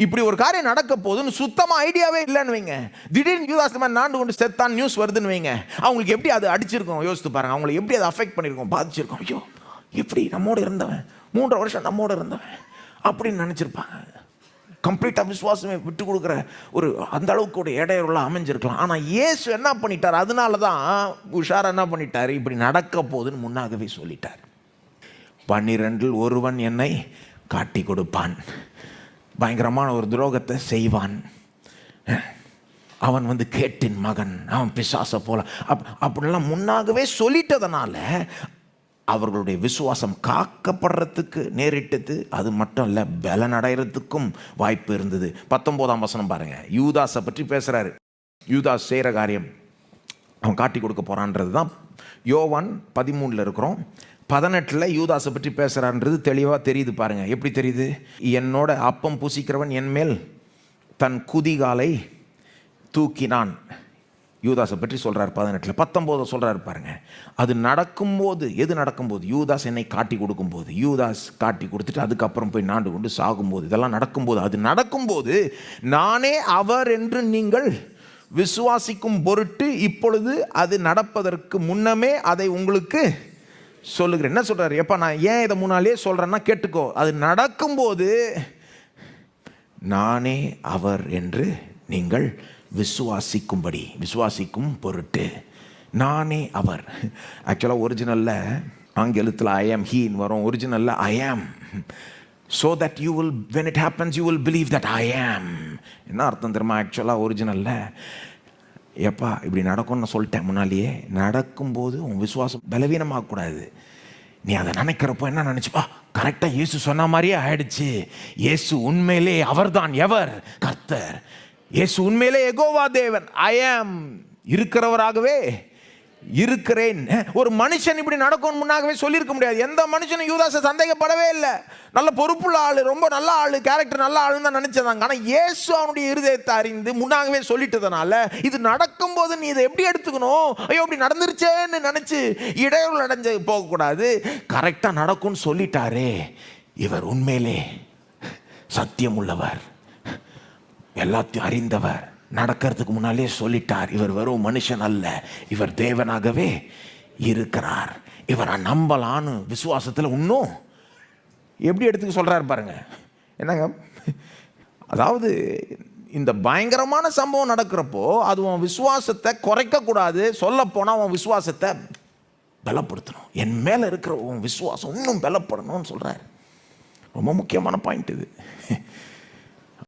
இப்படி ஒரு காரியம் நடக்க போதுன்னு சுத்தமாக ஐடியாவே இல்லைன்னு வைங்க. திடீர்னு யூதாஸ் மாதிரி நாண்டு கொண்டு செத்தான் நியூஸ் வருதுன்னு வைங்க. அவங்களுக்கு எப்படி அது அடிச்சிருக்கும் யோசித்து பாருங்க. அவங்களை எப்படி அதை அஃபெக்ட் பண்ணியிருக்கோம், பாதிச்சிருக்கோம். ஐயோ எப்படி நம்மோடு இருந்தவன் 3 வருஷம் நம்மோடு இருந்தவன் அப்படின்னு நினச்சிருப்பாங்க. கம்ப்ளீட்டாக விசுவாசமே விட்டு கொடுக்குற ஒரு அந்த அளவுக்கு ஒரு இடையூறுல அமைஞ்சிருக்கலாம். ஆனால் இயேசு என்ன பண்ணிட்டார், அதனால தான் உஷாரா என்ன பண்ணிட்டார், இப்படி நடக்க போதுன்னு முன்னாகவே சொல்லிட்டார். 12 ஒருவன் என்னை காட்டி கொடுப்பான், பயங்கரமான ஒரு துரோகத்தை செய்வான், அவன் கேட்டின் மகன், அவன் பிசாசை போல அப்படிலாம் முன்னாகவே சொல்லிட்டதுனால அவர்களுடைய விசுவாசம் காக்கப்படுறதுக்கு நேரிட்டது. அது மட்டும் இல்லை, பலனடைகிறதுக்கும் வாய்ப்பு இருந்தது. 19ஆம் வசனம் பாருங்க. யூதாஸை பற்றி பேசுகிறாரு. யூதாஸ் செய்கிற காரியம் அவன் காட்டி கொடுக்க போகிறான்றது தான் யோவான் 13 இருக்கிறோம். 18 யூதாஸை பற்றி பேசுகிறான்றது தெளிவாக தெரியுது பாருங்க. எப்படி தெரியுது? என்னோட அப்பம் பூசிக்கிறவன் என் மேல் தன் குதிகாலை தூக்கினான். யூதாஸை பற்றி சொல்கிறார் 18. 19 சொல்கிறார் பாருங்க. அது நடக்கும்போது, எது நடக்கும்போது? யூதாஸ் என்னை காட்டி கொடுக்கும்போது, யூதாஸ் காட்டி கொடுத்துட்டு அதுக்கப்புறம் போய் நாண்டு கொண்டு சாகும்போது, இதெல்லாம் நடக்கும்போது, அது நடக்கும்போது நானே அவர் என்று நீங்கள் விசுவாசிக்கும் பொருட்டு இப்பொழுது அது நடப்பதற்கு முன்னமே அதை உங்களுக்கு சொல்லுகிறேன். என்ன சொல்கிறார்? எப்போ நான் ஏன் இதை முன்னாலே சொல்கிறேன்னா கேட்டுக்கோ. அது நடக்கும்போது நானே அவர் என்று நீங்கள் விசுவாசிக்கும்படி, விசுவாசிக்கும் பொருட்டு நானே அவர். ஆக்சுவலாக ஒரிஜினலில் ஆங்கிலத்தில் ஐ ஆம் ஹீன்னு வரும். ஒரிஜினலில் ஐ ஆம், so that you will, when it happens you will believe that I am. என்ன அர்த்தம் தெரியுமா? ஆக்சுவலாக ஒரிஜினலில் எப்பா இப்படி நடக்கும்னு சொல்லிட்டேன் முன்னாலேயே, நடக்கும்போது உன் விசுவாசம் பலவீனமாகக்கூடாது. நீ அதை நினைக்கிறப்போ என்ன நினச்சிப்பா, கரெக்டாக இயேசு சொன்ன மாதிரியே ஆயிடுச்சு. இயேசு உண்மையிலே அவர்தான் எவர், கர்த்தர். இயேசு உண்மையிலே யெகோவா தேவன், ஐ ஆம், இருக்கிறவராகவே இருக்கிறேன். ஒரு மனுஷன் இப்படி நடக்கும் முன்னாகவே சொல்லியிருக்க முடியாது. எந்த மனுஷனும் யூதாஸை சந்தேகப்படவே இல்லை. நல்ல பொறுப்புள்ள ஆள், ரொம்ப நல்ல ஆள், கேரக்டர் நல்ல ஆளுன்னு தான் நினைச்சதாங்க. ஆனால் இயேசு அவனுடைய இருதயத்தை அறிந்து முன்னாகவே சொல்லிட்டதுனால இது நடக்கும்போது நீ இதை எப்படி எடுத்துக்கணும், ஐயோ இப்படி நடந்துருச்சேன்னு நினச்சி இடையூறு அடைஞ்சு போகக்கூடாது. கரெக்டாக நடக்கும்னு சொல்லிட்டாரே, இவர் உண்மையிலே சத்தியம் உள்ளவர், எல்லாத்தையும் அறிந்தவர், நடக்கிறதுக்கு முன்னாலே சொல்லிட்டார். இவர் வெறும் மனுஷன் அல்ல, இவர் தேவனாகவே இருக்கிறார், இவரை நம்பலான்னு விசுவாசத்தில் இன்னும் எப்படி எடுத்துக்க சொல்கிறார் பாருங்க. என்னங்க, அதாவது இந்த பயங்கரமான சம்பவம் நடக்கிறப்போ அது உன் விசுவாசத்தை குறைக்கக்கூடாது, சொல்லப்போனால் உன் விசுவாசத்தை பலப்படுத்தணும். என் மேலே இருக்கிற உன் விசுவாசம் இன்னும் பலப்படணும்னு சொல்கிறார். ரொம்ப முக்கியமான பாயிண்ட் இது.